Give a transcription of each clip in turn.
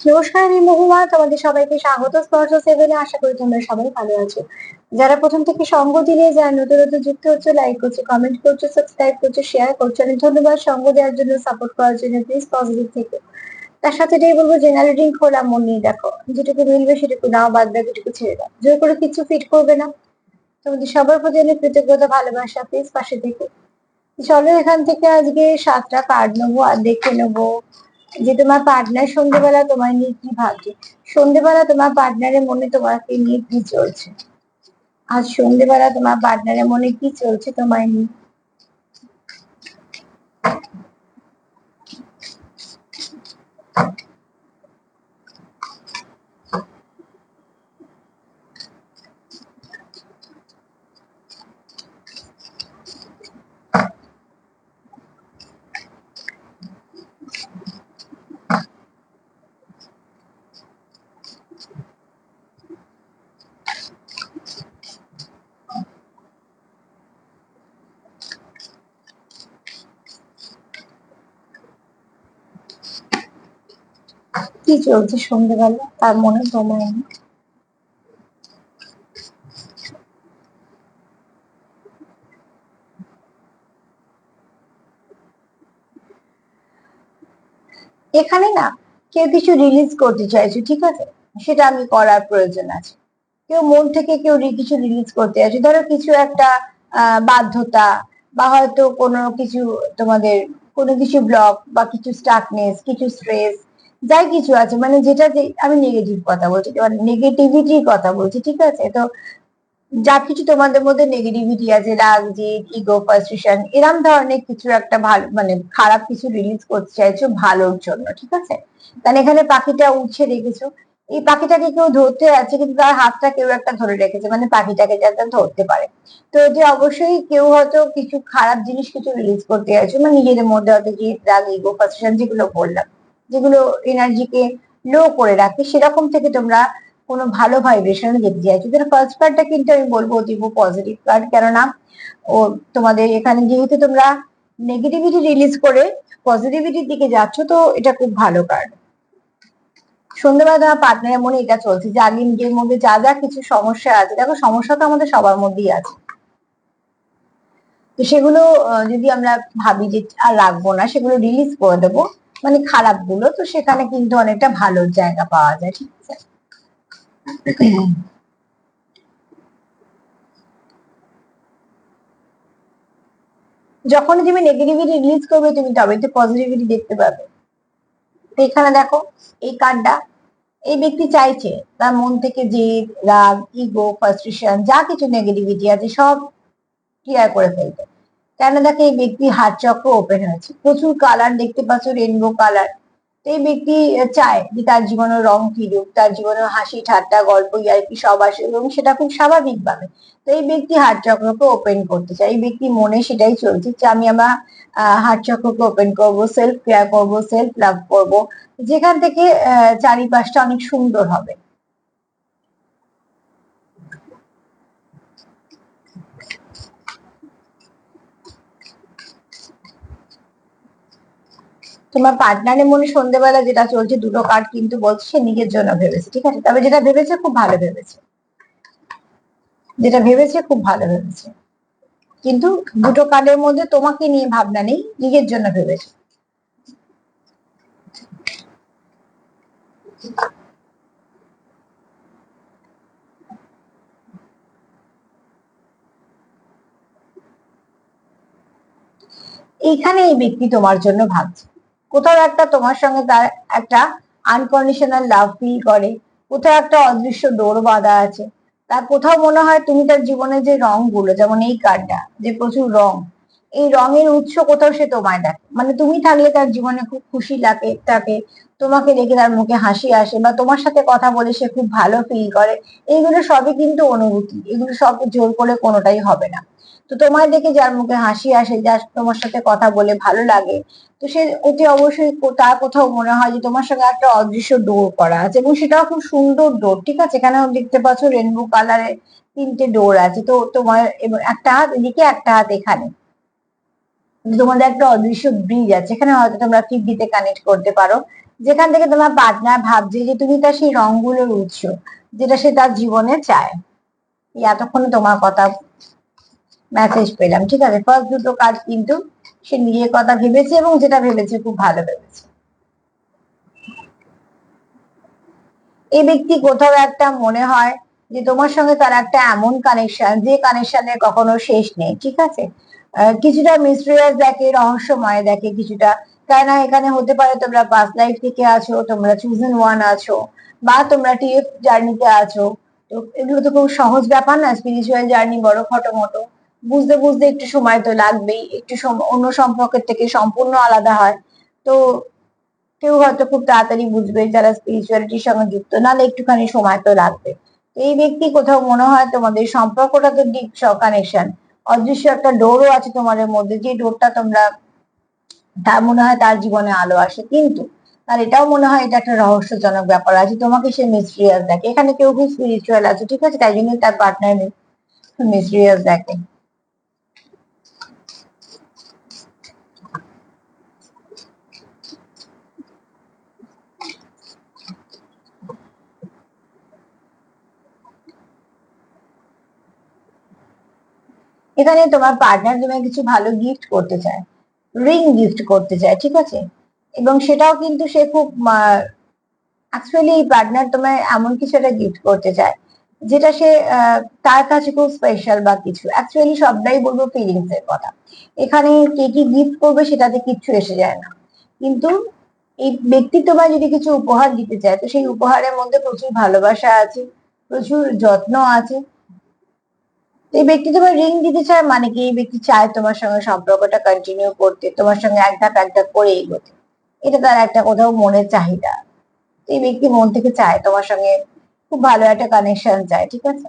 নমস্কার, আমি মহুমা। তোমাদের সবাইকে স্বাগত স্পর্শ সেভেনে। আশা করি তোমরা সবাই ভালো আছো। যারা প্রথম থেকে সঙ্গ দিলে, যারা নতুন নতুন যুক্ত হচ্ছে, লাইক করছো, কমেন্ট করছো, সাবস্ক্রাইব করছো, শেয়ার করছো, অনেক ধন্যবাদ সঙ্গ দেওয়ার জন্য, সাপোর্ট করার জন্য। প্লিজ পজিটিভ থেকে। তার সাথে এটাই বলবো, জেনারেল রিডিং খোলা মন নিয়ে দেখো, যেটুকু মিলবে সেটুকু নাও, বাদ বাকিটুকু ছেড়ে দাও। জোর করে কিছু ফিট করবে না। তোমাদের সবার প্রতি অনেক কৃতজ্ঞতা, ভালোবাসা। প্লিজ পাশে থেকে। চলো এখান থেকে আজকে 7টা কার্ড নেবো আর দেখে নেবো যে তোমার পার্টনার সন্ধ্যেবেলা তোমায় নিয়ে কি ভাবছে। সন্ধ্যেবেলা তোমার পার্টনারের মনে তোমাকে নিয়ে কি চলছে। আজ সন্ধ্যেবেলা তোমার পার্টনারের মনে কি চলছে তোমায় নিয়ে। কি চলছে সন্ধ্যেবেলা তার মনে তোমায় নিয়ে। এখানে না কেউ কিছু রিলিজ করতে চাইছে, ঠিক আছে, সেটা আমি করার প্রয়োজন আছে। কেউ মন থেকে কেউ কিছু রিলিজ করতে চাইছে, ধরো কিছু একটা বাধ্যতা, বা হয়তো কোনো কিছু তোমাদের কোনো কিছু ব্লক বা কিছু স্টাকনেস, কিছু স্ট্রেস, যাই কিছু আছে, মানে যেটা আমি নেগেটিভ কথা বলছি, মানে নেগেটিভিটির কথা বলছি, ঠিক আছে। তো যা কিছু তোমাদের মধ্যে নেগেটিভিটি আছে, রাগ, জেদ, ইগো, ফ্রাস্ট্রেশন, এরম ধরনের কিছু একটা ভালো মানে খারাপ কিছু রিলিজ করতে চাইছো ভালোর জন্য, ঠিক আছে। কারণ এখানে পাখিটা উঠছে রেখেছো, এই পাখিটাকে কেউ ধরতে আছে, কিন্তু তার হাতটা কেউ একটা ধরে রেখেছে, মানে পাখিটাকে যাতে ধরতে পারে। তো যে অবশ্যই কেউ হয়তো কিছু খারাপ জিনিস কিছু রিলিজ করতে চাইছো, মানে নিজেদের মধ্যে হয়তো যে রাগ, ইগো, ফ্রাস্ট্রেশন যেগুলো বললাম, যেগুলো এনার্জিকে লো করে রাখে, সেরকম থেকে তোমরা কোনো ভালো ভাইব্রেশনে যেতে চাইছো। ফার্স্ট কার্ডটা কিন্তু আমি বলবো অতীব পজিটিভ কার্ড, কেননা ও তোমাদের এখানে যেহেতু তোমরা নেগেটিভিটি রিলিজ করে পজিটিভিটির দিকে যাচ্ছ, তো এটা খুব ভালো কার্ড। সন্ধ্যেবেলা তোমার পার্টনারের মনে এটা চলছে যে আগে নিজের মধ্যে যা যা কিছু সমস্যা আছে, দেখো সমস্যা তো আমাদের সবার মধ্যেই আছে, তো সেগুলো যদি আমরা ভাবি যে আর রাখবো না, সেগুলো রিলিজ করে দেবো, মানে খারাপ গুলো, তো সেখানে কিন্তু অনেকটা ভালো জায়গা পাওয়া যায়, ঠিক আছে। যখনই তুমি নেগেটিভিটি রিলিজ করবে, তুমি তবে তো পজিটিভিটি দেখতে পাবে। এখানে দেখো এই কার্ডটা, এই ব্যক্তি চাইছে তার মন থেকে জেদ, রাগ, ইগো, ফ্রাস্ট্রেশন, যা কিছু নেগেটিভিটি আছে সব ক্লিয়ার করে ফেলতে। কেন দেখো এই ব্যক্তি হার্ট চক্র ওপেন হয়েছে, প্রচুর কালার দেখতে পাচ্ছ, রেনবো কালার। তো এই ব্যক্তি চায় যে তার জীবনে রং ফিরুক, তার জীবনে হাসি ঠাট্টা গল্প ইয়ার্কি সব আসে, এবং সেটা খুব স্বাভাবিক ভাবে। তো এই ব্যক্তি হার্ট চক্রকে ওপেন করতে চায়, এই ব্যক্তি মনে সেটাই চলছে যে আমি আমার হার্ট চক্রকে ওপেন করব, সেলফ কেয়ার করব, সেলফ লাভ করব, যেখান থেকে চারিপাশটা অনেক সুন্দর হবে। তোমার পার্টনারের মনে সন্ধ্যেবেলা যেটা চলছে, দুটো কার্ড কিন্তু বলছে সে নিজের জন্য ভেবেছে, ঠিক আছে, তবে যেটা ভেবেছে খুব ভালো ভেবেছে, যেটা ভেবেছে খুব ভালো ভেবেছে, কিন্তু দুটো কার্ডের মধ্যে তোমাকে নিয়ে ভাবনা নেই, নিজের জন্য ভেবেছে। এইখানে এই ব্যক্তি তোমার জন্য ভাবছে, কোথাও একটা তোমার সঙ্গে তার একটা আনকন্ডিশনাল লাভ ফিল করে, কোথাও একটা অদৃশ্য ডোর বাঁধা আছে, তার কোথাও মনে হয় তুমি তার জীবনে যে রংগুলো, যেমন এই কার্ডটা যে প্রচুর রং, এই রঙের উৎস কোথাও সে তোমায় দেখে, মানে তুমি থাকলে তার জীবনে খুব খুশি লাগে তাকে, তোমাকে দেখে তার মুখে হাসি আসে, বা তোমার সাথে কথা বলে সে খুব ভালো ফিল করে। এইগুলো সবই কিন্তু অনুভূতি, এগুলো সব জোর করে কোনোটাই হবে না। তো তোমায় দেখে যার মুখে হাসি আসে, যার তোমার সাথে কথা বলে ভালো লাগে, তো সে অতি অবশ্যই তার কোথাও মনে হয় যে তোমার সঙ্গে একটা অদৃশ্য ডোর করা আছে, এবং সেটাও খুব সুন্দর ডোর, ঠিক আছে। এখানে দেখতে পাচ্ছ রেনবো কালারের 3টে ডোর আছে, তো তোমার এবং একটা হাত এদিকে, একটা হাত এখানে, তোমাদের একটা অদৃশ্য ব্রিজ আছে, এখানে হয়তো তোমরা 5G তে কানেক্ট করতে পারো, যেখান থেকে তোমার পার্টনার ভাবছে যে তুমি তার সেই রংগুলোর উৎস, যেটা সে তার জীবনে চায়। এতক্ষণে তোমার কথা মেসেজ পেলাম, ঠিক আছে। ফার্স্ট দুটো কার্ড কিন্তু সে নিজের কথা ভেবেছে, এবং যেটা ভেবেছে খুব ভালো ভেবেছে। এই ব্যক্তি কোথাও একটা মনে হয় যে তোমার সঙ্গে তার একটা এমন কানেকশন, যে কানেকশনের কখনো শেষ নেই, ঠিক আছে। কিছুটা মিস্টেরিয়াস দেখে, রহস্যময় দেখে কিছুটা, কেন না এখানে হতে পারে তোমরা পাস্ট লাইফ থেকে আছো, তোমরা চুজেন ওয়ান আছো, বা তোমরা টিএফ জার্নিতে আছো। তো এগুলো তো খুব সহজ ব্যাপার না, স্পিরিচুয়াল জার্নি বড় মোটো। বুঝতে বুঝতে একটু সময় তো লাগবেই, একটু অন্য সম্পর্কের থেকে সম্পূর্ণ আলাদা হয়। তো কেউ হয়তো খুব তাড়াতাড়ি বুঝবে যারা স্পিরিচুয়ালিটির সঙ্গে যুক্ত, নাহলে একটুখানি সময় তো লাগবে। এই ব্যক্তি কোথাও মনে হয় তোমাদের সম্পর্কটা তো ডিপ কানেকশন, অদৃশ্য একটা ডোরও আছে তোমাদের মধ্যে, যে ডোরটা তোমরা, তার মনে হয় তার জীবনে আলো আসে, কিন্তু তার এটাও মনে হয় এটা একটা রহস্যজনক ব্যাপার আছে, তোমাকে সে মিস্ট্রিয়াস দেখে। এখানে কেউ খুব স্পিরিচুয়াল আছে, ঠিক আছে, তাই জন্য তার পার্টনার মিস্ট্রিয়াস দেখে। এখানে তোমার পার্টনার তোমায় কিছু ভালো গিফট করতে চায়, রিং গিফট করতে চায়, ঠিক আছে। এবং সেটাও কিন্তু সে খুব, অ্যাকচুয়ালি এই পার্টনার তোমায় এমন কিছু একটা গিফট করতে চায়, যেটা সে তার কাছে খুব স্পেশাল বা কিছু। অ্যাকচুয়ালি সবটাই বলবো ফিলিংস এর কথা। এখানে কে কি গিফট করবে সেটাতে কিচ্ছু এসে যায় না, কিন্তু এই ব্যক্তি তোমায় যদি কিছু উপহার দিতে চায়, তো সেই উপহারের মধ্যে প্রচুর ভালোবাসা আছে, প্রচুর যত্ন আছে। এই ব্যক্তি তোমার রিং দিতে চায়, মানে কি এই ব্যক্তি চায় তোমার সঙ্গে সম্পর্কটা কন্টিনিউ করতে, তোমার সঙ্গে এক ধাপ করে এগোতে। এটা তার একটা কোথাও মনের চাহিদা। এই ব্যক্তি মন থেকে চায় তোমার সঙ্গে খুব ভালো একটা কানেকশন চায়, ঠিক আছে।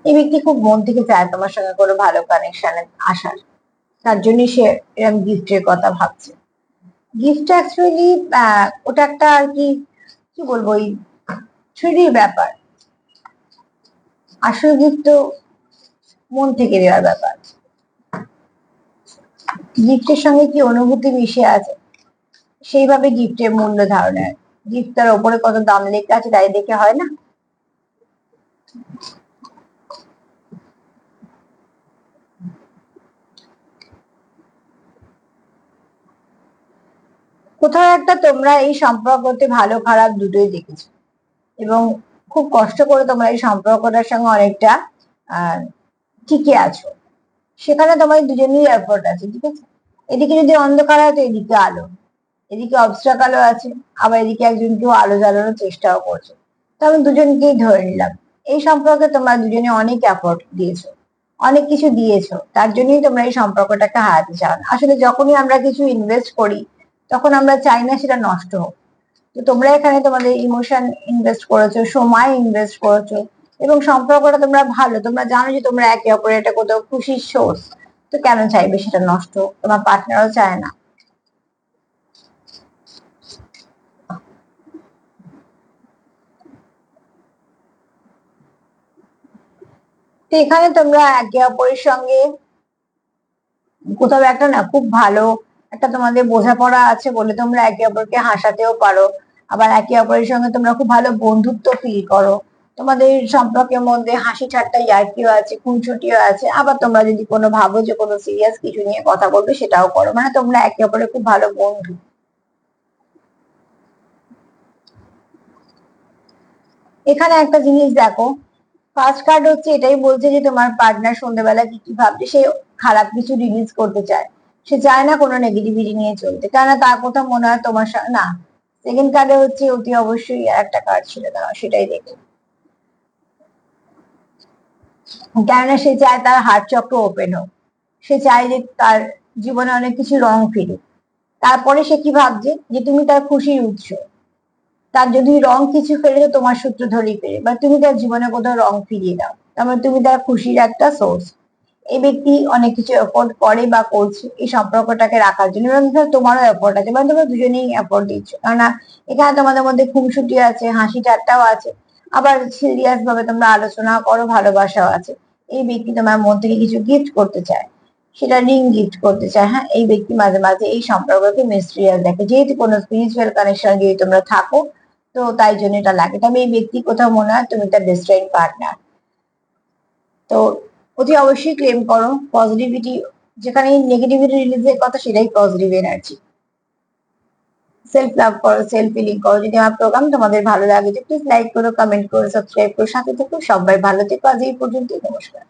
এই ব্যক্তি খুব মন থেকে চায় তোমার সঙ্গে কোনো ভালো কানেকশনে আসার, তার জন্য সে এরকম গিফটের কথা ভাবছে। গিফট অ্যাকচুয়ালি ওটা একটা আর কি, কি বলবো, ওই থ্রিডি ব্যাপার। আসল গিফট তো মন থেকে দেওয়ার ব্যাপার। গিফটের সঙ্গে কি অনুভূতি মিশে আছে, সেইভাবে গিফটের মূল্য ধারণের। গিফট তার ওপরে কত দাম লেখা আছে তাই দেখে হয় না। কোথাও একটা তোমরা এই সম্পর্কতে ভালো খারাপ দুটোই দেখেছো, এবং খুব কষ্ট করে তোমরা এই সম্পর্কটার সঙ্গে অনেকটা আহ টিকে আছো। সেখানে তোমার দুজনেরই এফোর্ট আছে, ঠিক আছে। এদিকে যদি অন্ধকার হয় তো এদিকে আলো, এদিকে অবস্ট্রাকলও আছে, আবার এদিকে একজন কেউ আলো জ্বালানোর চেষ্টাও করছে। তো আমি দুজনকেই ধরে নিলাম। এই সম্পর্কে তোমরা দুজনে অনেক এফোর্ট দিয়েছো, অনেক কিছু দিয়েছো, তার জন্যই তোমরা এই সম্পর্কটাকে হারাতে চাও না। আসলে যখনই আমরা কিছু ইনভেস্ট করি, তখন আমরা চাই না সেটা নষ্ট হোক। তো তোমরা এখানে তোমাদের ইমোশন ইনভেস্ট করেছো, সময় ইনভেস্ট করেছো, এবং সম্পর্কটা তোমরা ভালো, তোমরা জানো যে তোমরা একে অপরের একটা কোথাও খুশির সোর্স। তো কেন চাইবে সেটা নষ্ট হোক? তোমার পার্টনারও চায় না। তো এখানে তোমরা একে অপরের সঙ্গে কোথাও একটা না খুব ভালো একটা তোমাদের বোঝাপড়া আছে বলে তোমরা একে অপরকে হাসাতেও পারো, আবার একে অপরের সঙ্গে তোমরা খুব ভালো বন্ধুত্ব ফিল করো। তোমাদের সম্পর্কের মধ্যে হাসি ঠাট্টা ইয়ার্কিও আছে, খুনসুটিও আছে, আবার তোমরা যদি কোনো ভাবো যে কোনো সিরিয়াস কিছু নিয়ে কথা বলবে সেটাও করো, মানে তোমরা একে অপরের খুব ভালো বন্ধু। এখানে একটা জিনিস দেখো, ফার্স্ট কার্ড হচ্ছে এটাই বলছে যে তোমার পার্টনার সন্ধ্যেবেলা কি কি ভাবছে, সে খারাপ কিছু রিলিজ করতে চায়। সে চায় না কোনো নেগেটিভিটি নিয়ে চলতে, কেননা তার কথা মনে হয় তোমার না। সেকেন্ড কার্ডে হচ্ছে অতি অবশ্যই আর একটা কার্ড ছিল, দেওয়া সেটাই দেখো। কেননা সে চায় তার হার্ট চক্র ওপেন হোক, সে চায় যে তার জীবনে অনেক কিছু রং ফিরুক। তারপরে সে কি ভাবছে যে তুমি তার খুশির উৎস, তার যদি রং কিছু ফেলে তো তোমার সূত্র ধরেই ফেরে, বা তুমি তার জীবনে কোথাও রং ফিরিয়ে দাও, তার মানে তুমি তার খুশির একটা সোর্স। এই ব্যক্তি অনেক কিছু এফোর্ট করে বা করছে এই সম্পর্কটাকে রাখার জন্য, এবং তোমারও এফোর্ট আছে, মানে তোমরা দুজনেই এফোর্ট দিচ্ছ, কেননা এখানে তোমাদের মধ্যে খুনসুটি আছে, হাসি ঠাট্টাও আছে, আবার সিরিয়াস ভাবে তোমরা আলোচনা করো, ভালোবাসাও আছে। এই ব্যক্তি তোমার মন থেকে কিছু গিফট করতে চায়, সেটা রিং গিফট করতে চায়। হ্যাঁ, এই ব্যক্তি মাঝে মাঝে এই সম্পর্ককে মিস্ট্রিয়াস দেখে, যেহেতু কোনো স্পিরিচুয়াল কানেকশন যদি তোমরা থাকো, তো তাই জন্য এটা লাগে। তবে এই ব্যক্তি কোথাও মনে হয় তুমি তার ডিস্ট্রেন্ট পার্টনার। তো অতি অবশ্যই ক্লেম করো পজিটিভিটি, যেখানে নেগেটিভিটি রিলিজের কথা সেটাই পজিটিভ এনার্জি। সেলফ লাভ করো, সেলফ ফিলিং করো। যদি আমার প্রোগ্রাম তোমাদের ভালো লাগে, প্লিজ লাইক করো, কমেন্ট করো, সাবস্ক্রাইব করো, সাথে থেকো। সবাই ভালো থেকো। আজ এই পর্যন্ত, নমস্কার।